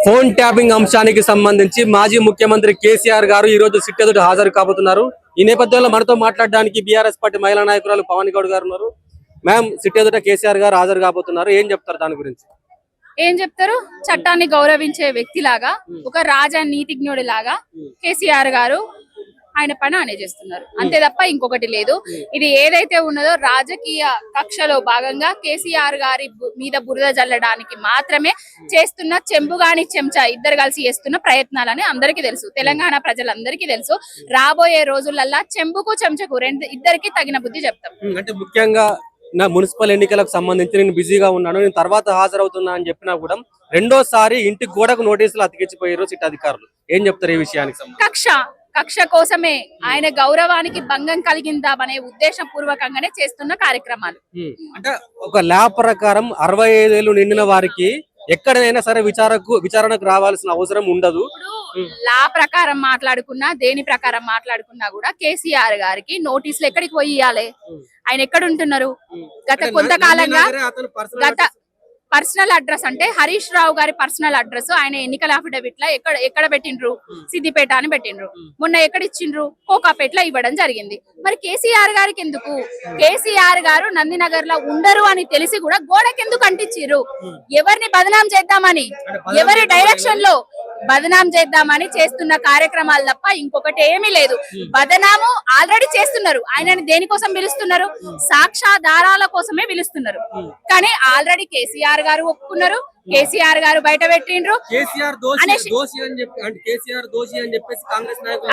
Phone tapping అంశానికి సంబంధించి మాజీ ముఖ్యమంత్రి కేసీఆర్ గారు ఈ రోజు సిట్ ఎదుట హాజరు కాబోతున్నారు. ఈ నేపథ్యంలో మనతో మాట్లాడడానికి బీఆర్ఎస్ పార్టీ మహిళా నాయకురాలు పవన్ గౌడ్ గారు ఉన్నారు. మ్యామ్, సిట్ ఎదుట కేసీఆర్ గారు హాజరు కాబోతున్నారు, ఏం చెప్తారు దాని గురించి? ఏం చెప్తారు? చట్టాన్ని గౌరవించే వ్యక్తిలాగా, ఒక రాజనీతిజ్ఞుడి లాగా కేసీఆర్ గారు ఆయన పని ఆయన చేస్తున్నారు, అంతే తప్ప ఇంకొకటి లేదు. ఇది ఏదైతే ఉన్నదో రాజకీయ కక్షలో భాగంగా కేసీఆర్ గారి మీద బురద జల్లడానికి మాత్రమే చేస్తున్న చెంబుగాని చెంచా ఇద్దరు కలిసి చేస్తున్న ప్రయత్నాలని అందరికీ తెలుసు, తెలంగాణ ప్రజలందరికీ తెలుసు. రాబోయే రోజులల్లా చెంబుకు చెంచకు ఇద్దరికి తగిన బుద్ధి చెప్తాం. అంటే ముఖ్యంగా నా మున్సిపల్ ఎన్నికలకు సంబంధించి నేను బిజీగా ఉన్నాను, నేను తర్వాత హాజరవుతున్నా అని చెప్పినా కూడా రెండోసారి ఇంటి గోడకు నోటీసులు అతికించిపోయారు సిట్ అధికారులు. ఏం చెప్తారు ఈ విషయానికి? కక్ష కోసమే, ఆయన గౌరవానికి భంగం కలిగిందామనే ఉద్దేశం పూర్వకంగానే చేస్తున్న కార్యక్రమాలు. అంటే ఒక ల్యాబ్ ప్రకారం 65 ఏళ్ళు నిండిన వారికి ఎక్కడైనా సరే విచారణకు రావాల్సిన అవసరం ఉండదు. లా ప్రకారం మాట్లాడుకున్నా, దేని ప్రకారం మాట్లాడుకున్నా కూడా కేసీఆర్ గారికి నోటీసులు ఎక్కడికి పోయి ఇవ్వాలి? ఆయన ఎక్కడ ఉంటున్నారు? గత కొంతకాలంగా పర్సనల్ అడ్రస్ అంటే హరీష్ రావు గారి పర్సనల్ అడ్రస్ ఆయన ఎన్నికల అఫిడవిట్ లా ఎక్కడ పెట్టిండ్రు? సిద్దిపేట అని పెట్టిండ్రు. మొన్న ఎక్కడ ఇచ్చిండ్రు? కోకాపేటలో ఇవ్వడం జరిగింది. మరి కేసీఆర్ గారికి ఎందుకు? కేసీఆర్ గారు నందినగర్ లో ఉండరు అని తెలిసి కూడా గోడకెందుకు అంటించిర్రు? ఎవరిని బదనాం చేద్దామని, ఎవరి డైరెక్షన్ లో బదనాం చేద్దామని చేస్తున్న కార్యక్రమాలు తప్ప ఇంకొకటి ఏమీ లేదు. బదనాము ఆల్రెడీ చేస్తున్నారు. ఆయనని దేనికోసం పిలుస్తున్నారు? సాక్ష్యాధారాల కోసమే పిలుస్తున్నారు. కానీ ఆల్రెడీ కేసీఆర్ గారు ఒప్పుకున్నారు, కేసీఆర్ గారు బయట పెట్టిండ్రు.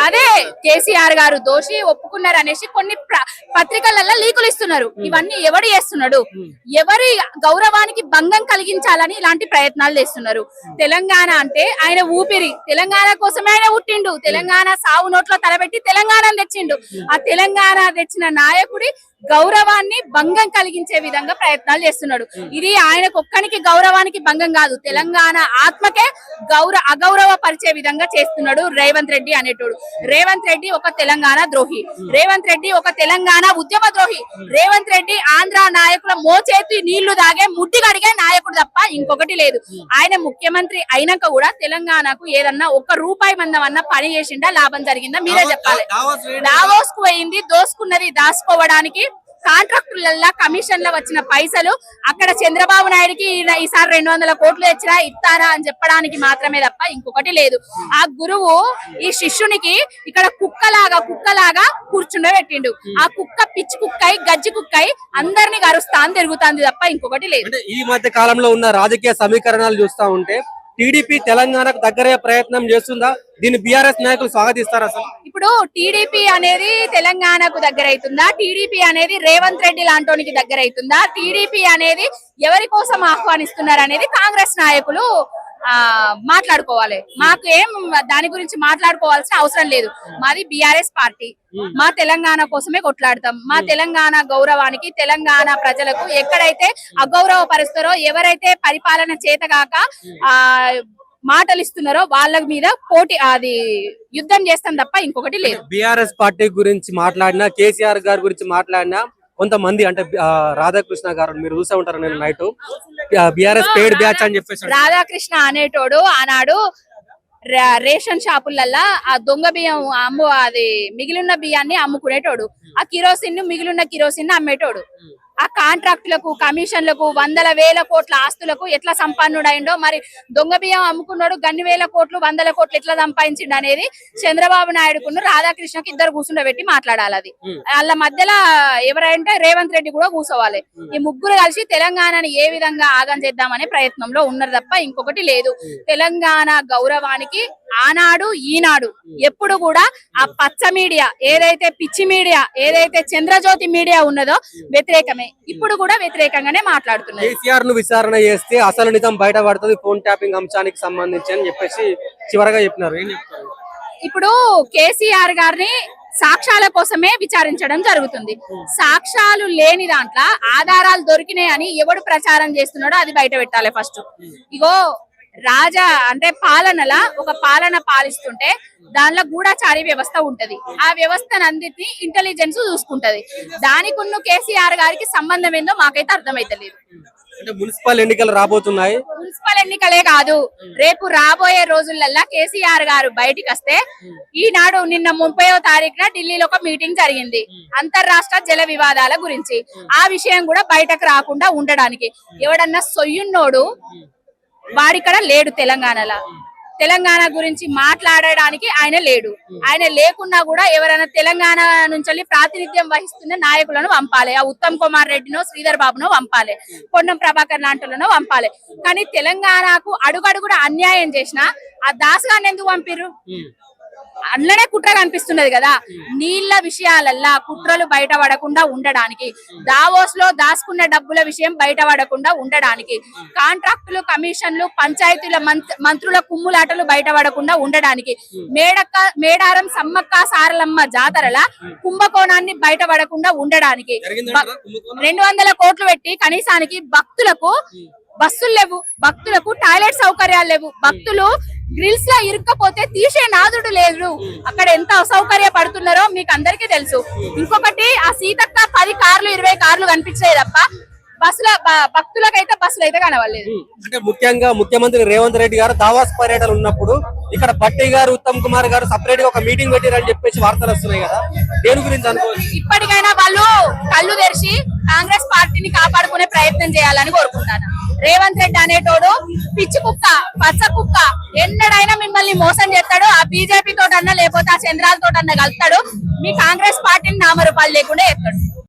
అదే కేసీఆర్ గారు దోషి ఒప్పుకున్నారు అనేసి కొన్ని పత్రికలలో లీకులు ఇస్తున్నారు. ఇవన్నీ ఎవడు చేస్తున్నాడు? ఎవరి గౌరవానికి భంగం కలిగించాలని ఇలాంటి ప్రయత్నాలు చేస్తున్నారు. తెలంగాణ అంటే ఆయన ఊపిరి, తెలంగాణ కోసమే ఆయన పుట్టిండు. తెలంగాణ సావు నోట్లో తలబెట్టి తెలంగాణ తెచ్చిండు. ఆ తెలంగాణ తెచ్చిన నాయకుడి గౌరవాన్ని భంగం కలిగించే విధంగా ప్రయత్నాలు చేస్తున్నాడు. ఇది ఆయనకు ఒక్కనికి గౌరవానికి భంగం కాదు, తెలంగాణ ఆత్మకే అగౌరవ పరిచే విధంగా చేస్తున్నాడు రేవంత్ రెడ్డి అనేటోడు. రేవంత్ రెడ్డి ఒక తెలంగాణ ద్రోహి, రేవంత్ రెడ్డి ఒక తెలంగాణ ఉద్యమ ద్రోహి, రేవంత్ రెడ్డి ఆంధ్ర నాయకుల మోచేతి నీళ్లు దాగే ముడ్డి కడిగే నాయకుడు తప్ప ఇంకొకటి లేదు. ఆయన ముఖ్యమంత్రి అయినాక కూడా తెలంగాణకు ఏదన్నా ₹1 మందమన్నా పని చేసిండా, లాభం జరిగిందా? మీరే చెప్పాలి. దావోస్ కు పోయింది, దోసుకున్నది దాచుకోవడానికి. కాంట్రాక్టులల్లా కమిషన్ల వచ్చిన పైసలు అక్కడ చంద్రబాబు నాయుడుకి ఈసారి 200 కోట్లు తెచ్చినా ఇస్తారా అని చెప్పడానికి మాత్రమే తప్ప ఇంకొకటి లేదు. ఆ గురువు ఈ శిష్యునికి ఇక్కడ కుక్కలాగా కూర్చుండబెట్టిండు. ఆ కుక్క పిచ్చి కుక్కై గజ్జి కుక్కై అందరినీ గరుస్తా అని తిరుగుతుంది తప్ప ఇంకొకటి లేదు. ఈ మధ్య కాలంలో ఉన్న రాజకీయ సమీకరణాలు చూస్తా ఉంటే టీడీపీ తెలంగాణకు దగ్గరయ్యే ప్రయత్నం చేస్తుందా? దీన్ని బీఆర్ఎస్ నాయకులు స్వాగతిస్తారా? అసలు ఇప్పుడు టీడీపీ అనేది తెలంగాణకు దగ్గర అవుతుందా? టీడీపీ అనేది రేవంత్ రెడ్డి లాంటోనికి దగ్గర అవుతుందా? టీడీపీ అనేది ఎవరి కోసం ఆహ్వానిస్తున్నారు అనేది కాంగ్రెస్ నాయకులు మాట్లాడుకోవాలి. మాకు ఏం దాని గురించి మాట్లాడుకోవాల్సిన అవసరం లేదు. మాది బీఆర్ఎస్ పార్టీ, మా తెలంగాణ కోసమే కొట్లాడతాం. మా తెలంగాణ గౌరవానికి, తెలంగాణ ప్రజలకు ఎక్కడైతే అగౌరవ పరుస్తారో, ఎవరైతే పరిపాలన చేతగాక మాటలు ఇస్తున్నారో వాళ్ళ మీద యుద్ధం చేస్తాం తప్ప ఇంకొకటి లేదు. బీఆర్ఎస్ పార్టీ గురించి మాట్లాడినా, కేసీఆర్ గారి గురించి మాట్లాడినా కొంతమంది అంటే రాధాకృష్ణ గారు మీరు చూసే ఉంటారు, నేను నైట్ బీఆర్ఎస్ పెయిడ్ బ్యాచ్ అని చెప్పేసి రాధాకృష్ణ అనేటోడు ఆనాడు రేషన్ షాపులల్లా ఆ దొంగ బియ్యం మిగిలిన బియ్యాన్ని అమ్ముకునేటోడు. ఆ కిరోసిన్ మిగిలిన కిరోసిన్ అమ్మేటోడు. ఆ కాంట్రాక్టులకు, కమిషన్లకు, 100,000 కోట్ల ఆస్తులకు ఎట్లా సంపన్నుడైండో, మరి దొంగ బియ్యం అమ్ముకున్నాడు గన్ని వేల కోట్లు 100 కోట్లు ఎట్లా సంపాదించిండు అనేది చంద్రబాబు నాయుడుకున్న రాధాకృష్ణకి ఇద్దరు కూర్చుండబెట్టి మాట్లాడాలి. అది వాళ్ళ మధ్యలో ఎవరంటే రేవంత్ రెడ్డి కూడా కూర్చోవాలి. ఈ ముగ్గురు కలిసి తెలంగాణని ఏ విధంగా ఆగం చేద్దామనే ప్రయత్నంలో ఉన్నారు తప్ప ఇంకొకటి లేదు. తెలంగాణ గౌరవానికి ఆనాడు ఈనాడు ఎప్పుడు కూడా ఆ పచ్చ మీడియా ఏదైతే, పిచ్చి మీడియా ఏదైతే, చంద్రజ్యోతి మీడియా ఉన్నదో వ్యతిరేకమే. ఇప్పుడు కూడా వ్యతిరేకంగానే మాట్లాడుతున్నారు. కేసీఆర్ ను విచారణ చేస్తే అసలు నిజం బయటపడుతుంది ఫోన్ ట్యాపింగ్ అంశానికి సంబంధించి అని చెప్పేసి చివరగా చెప్పినారు. ఏం చెప్తారు? ఇప్పుడు కేసీఆర్ గారిని సాక్ష్యాల కోసమే విచారించడం జరుగుతుంది. సాక్ష్యాలు లేని దాంట్లో ఆధారాలు దొరికినాయని ఎవడు ప్రచారం చేస్తున్నాడో అది బయట పెట్టాలి ఫస్ట్. ఇగో పాలనలా ఒక పాలన పాలిస్తుంటే దానిలో గూఢచారి వ్యవస్థ ఉంటది. ఆ వ్యవస్థనందిని ఇంటెలిజెన్స్ చూసుకుంటది. దానికి కేసీఆర్ గారికి సంబంధం ఏందో మాకైతే అర్థమైతలేదు. అంటే మున్సిపల్ ఎన్నికలు రాబోతున్నాయి. మున్సిపల్ ఎన్నికలే కాదు, రేపు రాబోయే రోజులల్లా కేసీఆర్ గారు బయటికి వస్తే, ఈనాడు నిన్న 30వ తారీఖున ఢిల్లీలో ఒక మీటింగ్ జరిగింది అంతర్రాష్ట్ర జల వివాదాల గురించి. ఆ విషయం కూడా బయటకు రాకుండా ఉండడానికి ఎవడన్నా సొయ్యున్నోడు వాడిక్కడ లేడు. తెలంగాణ గురించి మాట్లాడడానికి ఆయన లేడు. ఆయన లేకున్నా కూడా ఎవరైనా తెలంగాణ నుంచి ప్రాతినిధ్యం వహిస్తున్న నాయకులను పంపాలి. ఆ ఉత్తమ్ కుమార్ రెడ్డినో శ్రీధర్ బాబునో పంపాలి, పొన్నం ప్రభాకర్ లాంటినో పంపాలి. కానీ తెలంగాణకు అడుగడుగున అన్యాయం చేసిన ఆ దాసగాన్ని ఎందుకు పంపిర్రు? అందులోనే కుట్ర కనిపిస్తున్నది కదా. నీళ్ల విషయాలల్లా కుట్రలు బయటపడకుండా ఉండడానికి, దావోస్ లో దాచుకున్న డబ్బుల విషయం బయటపడకుండా ఉండడానికి, కాంట్రాక్టులు, కమిషన్లు, పంచాయతీల మంత్రుల కుమ్ములాటలు బయటపడకుండా ఉండడానికి, మేడారం సమ్మక్క సారలమ్మ జాతరల కుంభకోణాన్ని బయటపడకుండా ఉండడానికి 200 కోట్లు పెట్టి కనీసానికి భక్తులకు బస్సులు లేవు, భక్తులకు టాయిలెట్ సౌకర్యాలు లేవు, భక్తులు గ్రిల్స్ లో ఇరుక్కపోతే తీసే నాదుడు లేదు. అక్కడ ఎంత అసౌకర్య పడుతున్నారో మీకు అందరికీ తెలుసు. ఇంకొకటి, ఆ సీతక్క 10 కార్లు 20 కార్లు కనిపించాయి తప్ప భక్తులకైతే బస్సులు అయితే కనవలేదు. అంటే ముఖ్యంగా ముఖ్యమంత్రి రేవంత్ రెడ్డి గారు దావాస్ పర్యటన ఉన్నప్పుడు ఇక్కడ భట్టి గారు, ఉత్తమ్ కుమార్ గారు సపరేట్ గా ఒక మీటింగ్ పెట్టారని చెప్పేసి వార్తలు వస్తున్నాయి కదా, దేని గురించి అనుకోవచ్చు? ఇప్పటికైనా వాళ్ళు కళ్ళు తెరిచి కాంగ్రెస్ పార్టీని కాపాడుకునే ప్రయత్నం చేయాలని కోరుకుంటాను. రేవంత్ రెడ్డి అనేటోడు పిచ్చి కుక్క, పచ్చ కుక్క, ఎన్నడైనా మిమ్మల్ని మోసం చేస్తాడు. ఆ బీజేపీ తోటన్నా లేకపోతే ఆ చంద్రాల తోటన్నా కలుస్తాడు. మీ కాంగ్రెస్ పార్టీని నామరూపాలు లేకుండా చేస్తాడు.